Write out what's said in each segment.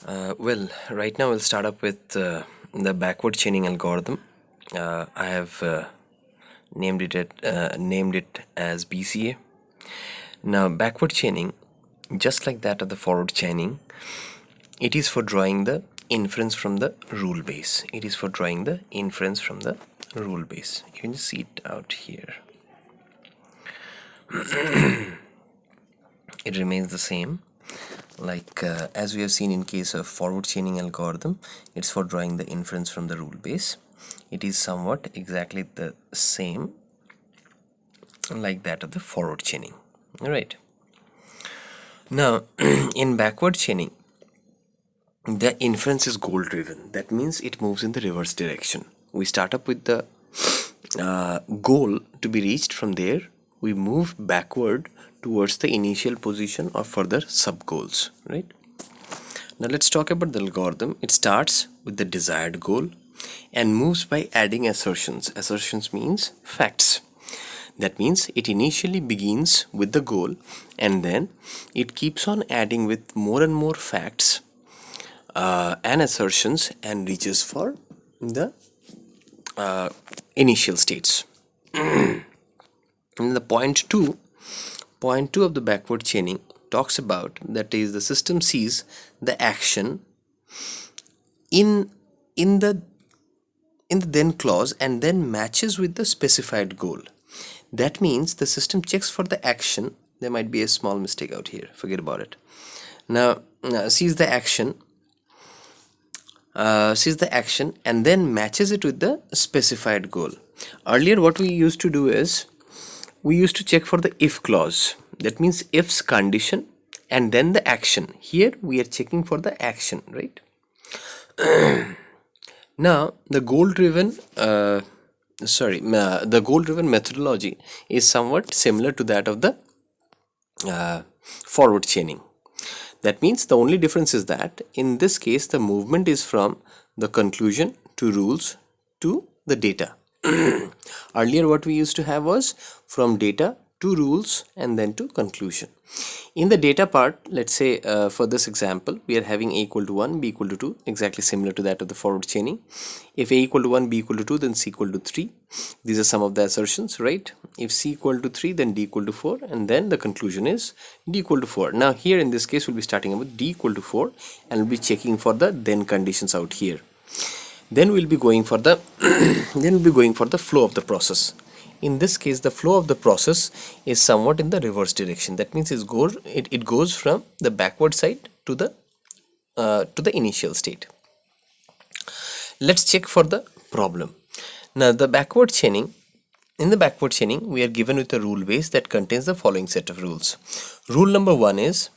Right now we'll start up with the backward chaining algorithm. I have named it as BCA. Now, backward chaining, just like that of the forward chaining, it is for drawing the inference from the rule base. It is for drawing the inference from the rule base. You can just see it out here. It remains the same. Like as we have seen in case of forward chaining algorithm, it's for drawing the inference from the rule base. It is somewhat exactly the same like that of the forward chaining. All right. Now, in backward chaining, the inference is goal driven. That means it moves in the reverse direction. We start up with the goal to be reached. From there we move backward towards the initial position or further sub goals, right? Now let's talk about the algorithm. It starts with the desired goal and moves by adding assertions. Assertions means facts. That means it initially begins with the goal and then it keeps on adding with more and more facts and assertions and reaches for the initial states. And the point two of the backward chaining talks about, that is, the system sees the action in the then clause and then matches with the specified goal. That means the system checks for the action. There might be a small mistake out here, forget about it. Now sees the action and then matches it with the specified goal. Earlier what we used to do is we used to check for the if clause. That means if's condition and then the action. Here we are checking for the action, right? Now the goal driven methodology is somewhat similar to that of the forward chaining. That means the only difference is that in this case the movement is from the conclusion to rules to the data. Earlier what we used to have was from data to rules and then to conclusion. In the data part, let's say for this example we are having a equal to 1, b equal to 2, exactly similar to that of the forward chaining. If a equal to 1, b equal to 2, then c equal to 3. These are some of the assertions, right? If c equal to 3, then d equal to 4, and then the conclusion is d equal to 4. Now here in this case we'll be starting with d equal to 4 and we'll be checking for the then conditions out here. Then we'll be going for the flow of the process. In this case the flow of the process is somewhat in the reverse direction. That means it goes from the backward side to the initial state. Let's check for the problem. Now in the backward chaining we are given with a rule base that contains the following set of rules. Rule number 1 is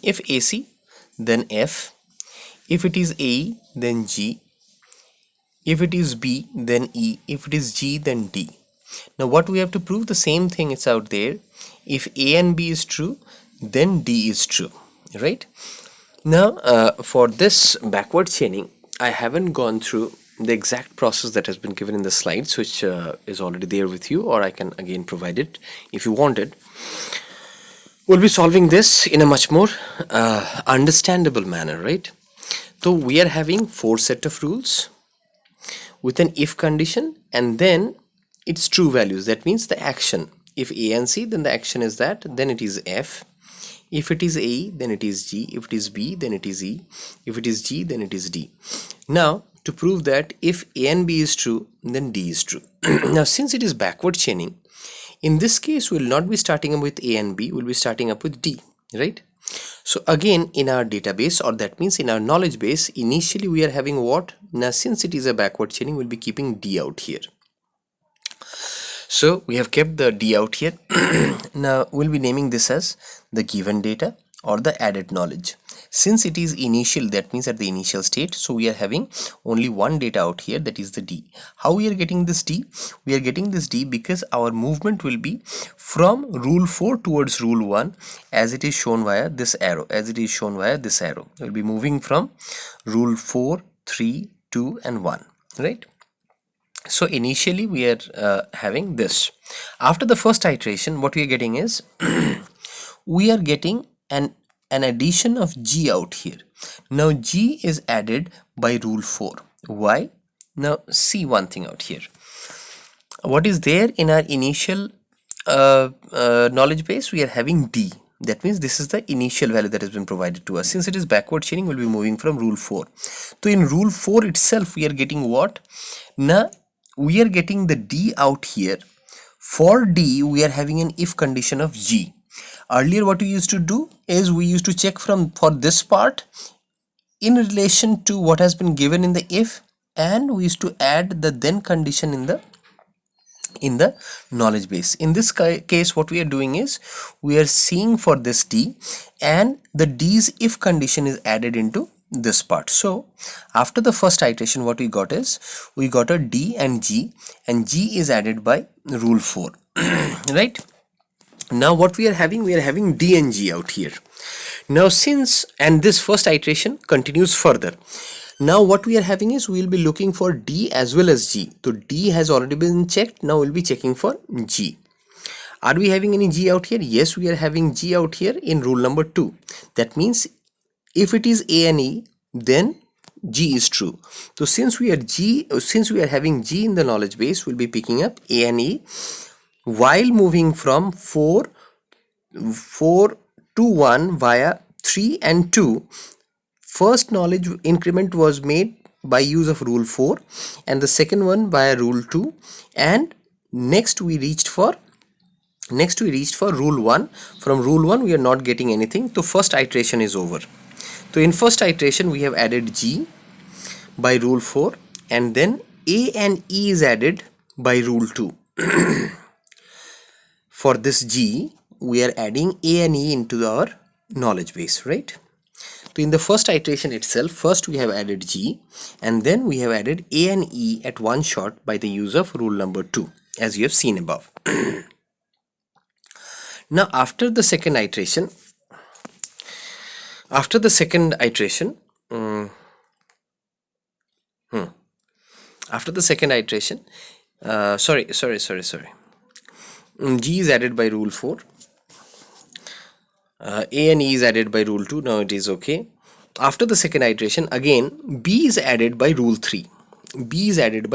if AC then F, if it is AE then G, if it is B then E, if it is G then D. Now what we have to prove, the same thing is out there. If A and B is true, then D is true, right? Now for this backward chaining I haven't gone through the exact process that has been given in the slides, which is already there with you, or I can again provide it if you want it. We'll be solving this in a much more understandable manner, right? So we are having 4 set of rules with an if condition and then its true values. That means the action. If A and C, then the action is that, then it is F. If it is A, then it is G. If it is B, then it is E. If it is G, then it is D. Now to prove that if A and B is true, then D is true. Now since it is backward chaining, in this case we will not be starting up with A and B, we will be starting up with D, right? So again in our database, or that means in our knowledge base, initially we are having what? Now since it is a backward chaining, we'll be keeping D out here. So we have kept the D out here. Now we'll be naming this as the given data or the added knowledge. Since it is initial, that means at the initial state, so we are having only one data out here, that is the D. How we are getting this D? We are getting this D because our movement will be from rule 4 towards rule 1, as it is shown via this arrow. We'll be moving from rule 4, 3, 2 and 1, right? So initially we are having this. After the first iteration, what we are getting is we are getting an an addition of G out here. Now G is added by rule 4. Why? Now see one thing out here. What is there in our initial knowledge base? We are having D. That means this is the initial value that has been provided to us. Since it is backward chaining, we'll be moving from rule 4. So in rule 4 itself, we are getting what? Now we are getting the D out here. For D, we are having an if condition of G. Earlier what we used to do is we used to check for this part in relation to what has been given in the if, and we used to add the then condition in the knowledge base. In this case, what we are doing is we are seeing for this D, and the D's if condition is added into this part. So after the first iteration, what we got is we got a D and G is added by rule 4. Right? Now what we are having D and G out here. Now since, and this first iteration continues further. Now what we are having is we will be looking for D as well as G. So D has already been checked. Now we'll be checking for G. Are we having any G out here? Yes, we are having G out here in rule number 2. That means if it is A and E, then G is true. So since we are having G in the knowledge base, we'll be picking up A and E while moving from 4 to 1 via 3 and 2. First knowledge increment was made by use of rule 4 and the second one via rule 2, and next we reached for rule 1. From rule 1 we are not getting anything, so first iteration is over. So in first iteration we have added G by rule 4, and then A and E is added by rule 2. For this G, we are adding A and E into our knowledge base, right? So in the first iteration itself, first we have added G, and then we have added A and E at one shot by the use of rule number 2, as you have seen above. Now after the second iteration, G is added by rule 4, A and E is added by rule 2. Now it is okay. After the second iteration, again B is added by rule 3. Why B is added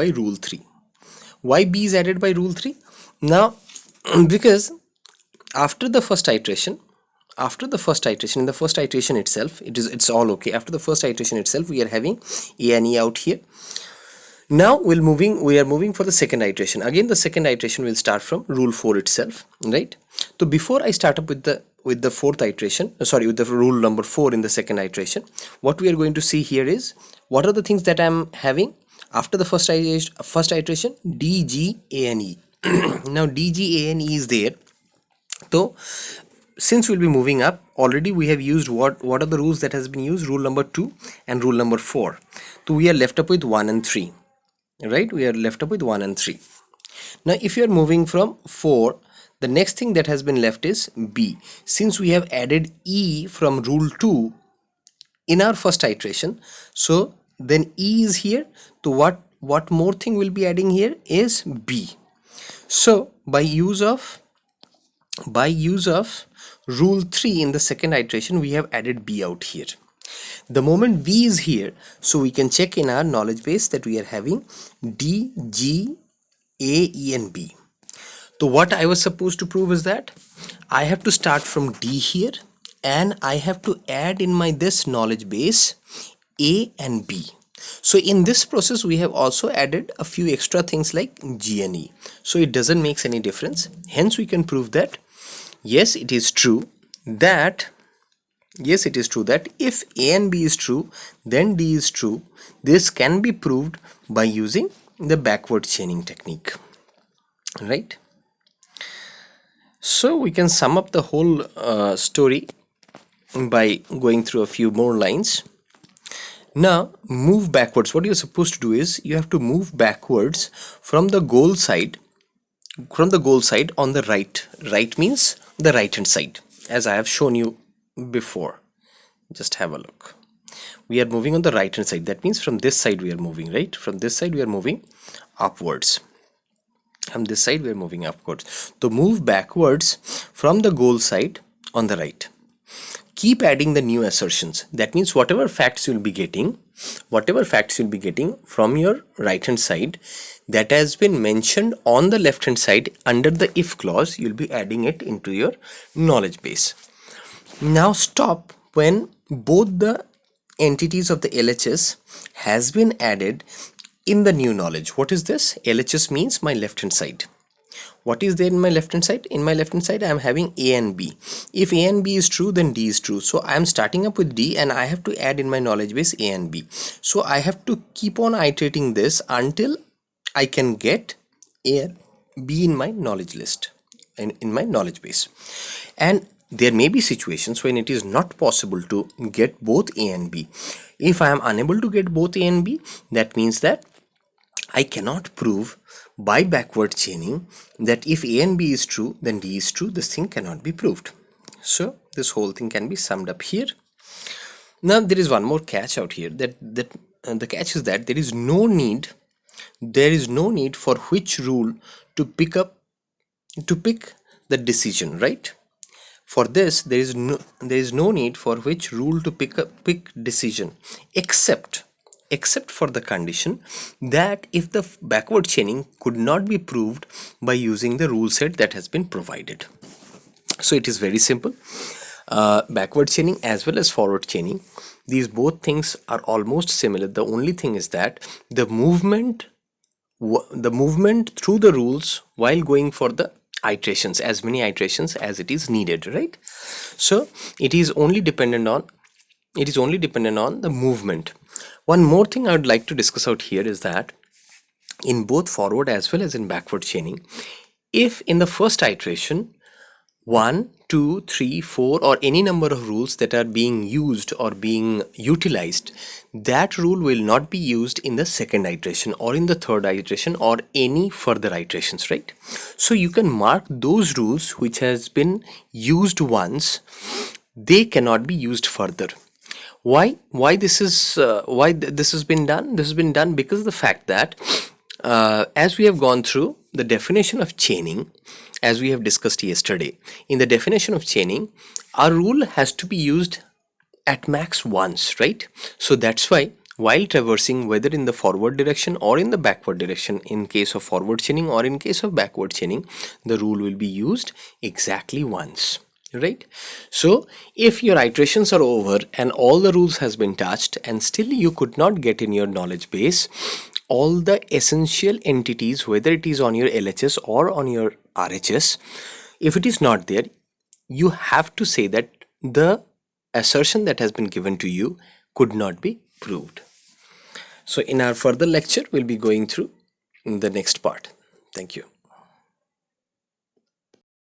by rule 3? Now because after the first iteration, in the first iteration itself, it's all okay. After the first iteration itself, we are having A and E out here. Now we are moving for the second iteration. Again, the second iteration will start from rule 4 itself, right? So before I start up with the fourth iteration, with the rule number 4 in the second iteration, what we are going to see here is what are the things that I'm having after the first iteration? D, G, A and E. Now D, G, A and E is there. So since we'll be moving up, already we have used what are the rules that has been used? Rule number 2 and rule number 4. So we are left up with 1 and 3, right? We are left up with 1 and 3. Now if you are moving from 4, the next thing that has been left is B. Since we have added E from rule 2 in our first iteration, so then E is here. So what more thing we'll be adding here is B. So by use of rule 3 in the second iteration, we have added B out here. The moment B is here, so we can check in our knowledge base that we are having D, G, A, E and B. So what I was supposed to prove is that I have to start from D here, and I have to add in this knowledge base A and B. So in this process, we have also added a few extra things like G and E. So it doesn't make any difference. Hence we can prove that yes, it is true that if A and B is true, then D is true. This can be proved by using the backward chaining technique, right? So we can sum up the whole story by going through a few more lines. Now move backwards. What you're supposed to do is you have to move backwards from the goal side on the right. Right means the right hand side, as I have shown you before. Just have a look. We are moving on the right hand side. That means from this side we are moving, right? From this side we are moving upwards. From this side we are moving upwards. So move backwards from the goal side on the right. keep adding the new assertions. That means whatever facts you'll be getting from your right hand side that has been mentioned on the left hand side under the if clause, you'll be adding it into your knowledge base. Now stop when both the entities of the LHS has been added in the new knowledge. What is this? LHS means my left hand side. What is there in my left hand side? In my left hand side I am having A and B. If A and B is true, then D is true. So I am starting up with D and I have to add in my knowledge base A and B. So I have to keep on iterating this until I can get A and B in my knowledge list and in my knowledge base. And there may be situations when it is not possible to get both A and B. If I am unable to get both A and B, that means that I cannot prove by backward chaining that if A and B is true, then D is true. This thing cannot be proved. So this whole thing can be summed up here. Now there is one more catch out here. The catch is that there is no need for which rule to pick the decision, right? For this, there is no need for which rule to pick decision, except for the condition that if the backward chaining could not be proved by using the rule set that has been provided. So it is very simple. Backward chaining as well as forward chaining, these both things are almost similar. The only thing is that the movement through the rules while going for the iterations, as many iterations as it is needed, right? So it is only dependent on the movement. One more thing I would like to discuss out here is that in both forward as well as in backward chaining, if in the first iteration 1, 2, 3, 4 or any number of rules that are being used or being utilized, that rule will not be used in the second iteration or in the third iteration or any further iterations, right? So you can mark those rules which has been used once, they cannot be used further. Why this has been done? This has been done because of the fact that as we have gone through the definition of chaining, as we have discussed yesterday, in the definition of chaining, our rule has to be used at max once, right? So that's why while traversing, whether in the forward direction or in the backward direction, in case of forward chaining or in case of backward chaining, the rule will be used exactly once, right? So if your iterations are over and all the rules has been touched and still you could not get in your knowledge base all the essential entities, whether it is on your LHS or on your RHS, if it is not there, you have to say that the assertion that has been given to you could not be proved. So in our further lecture, we'll be going through the next part. Thank you.